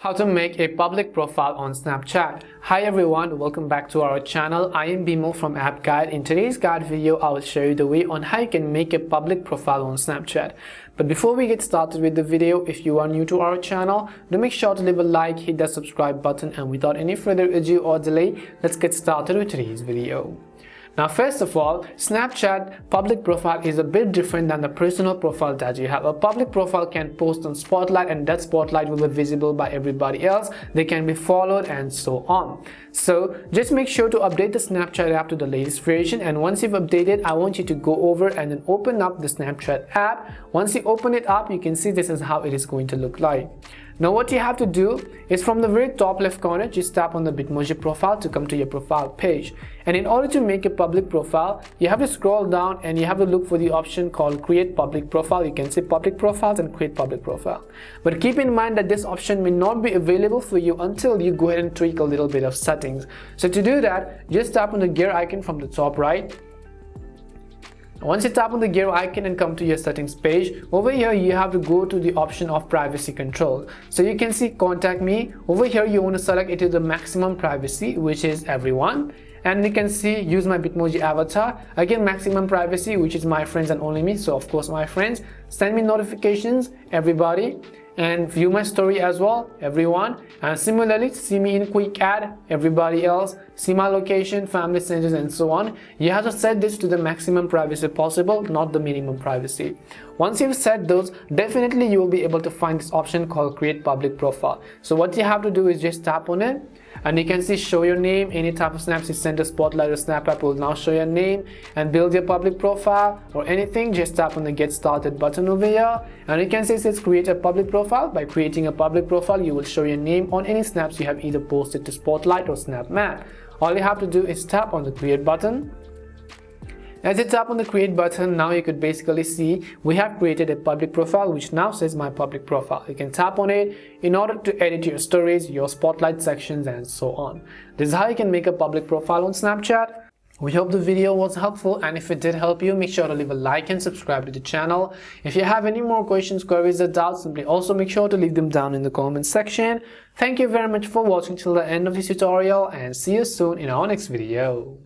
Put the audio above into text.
How to make a public profile on Snapchat. Hi everyone, welcome back to our channel. I am Bimo from App Guide. In today's guide video, I will show you the way on how you can make a public profile on Snapchat. But before we get started with the video, if you are new to our channel, do make sure to leave a like, hit that subscribe button, and without any further ado or delay, let's get started with today's video. Now, first of all, Snapchat public profile is a bit different than the personal profile that you have. A public profile can post on Spotlight, and that Spotlight will be visible by everybody else. They can be followed and so on. So just make sure to update the Snapchat app to the latest version, and once you've updated, I want you to go over and then open up the Snapchat app. Once you open it up, you can see this is how it is going to look like. Now what you have to do is from the very top left corner, just tap on the Bitmoji profile to come to your profile page. And in order to make a public profile, you have to scroll down and you have to look for the option called create public profile. You can say public profiles and create public profile. But keep in mind that this option may not be available for you until you go ahead and tweak a little bit of settings. So to do that, just tap on the gear icon from the top right. Once you tap on the gear icon and come to your settings page, over here you have to go to the option of privacy control. So you can see contact me. Over here you want to select it to the maximum privacy, which is everyone. And you can see use my Bitmoji avatar, again maximum privacy, which is my friends and only me, so of course my friends. Send me notifications, everybody. And view my story as well, everyone. And similarly, see me in quick ad, everybody else. See my location, family centers, and so on. You have to set this to the maximum privacy possible, not the minimum privacy. Once you've set those, definitely you will be able to find this option called create public profile. So what you have to do is just tap on it, and you can see show your name. Any type of snaps you send to Spotlight or Snap app will now show your name, and build your public profile or anything, just tap on the get started button over here, and you can see it says create a public profile. By creating a public profile, you will show your name on any snaps you have either posted to Spotlight or Snap Map. All you have to do is tap on the create button. As you tap on the create button, now you could basically see we have created a public profile which now says my public profile. You can tap on it in order to edit your stories, your Spotlight sections, and so on. This is how you can make a public profile on Snapchat. We hope the video was helpful, and if it did help you, make sure to leave a like and subscribe to the channel. If you have any more questions, queries, or doubts, simply also make sure to leave them down in the comment section. Thank you very much for watching till the end of this tutorial, and see you soon in our next video.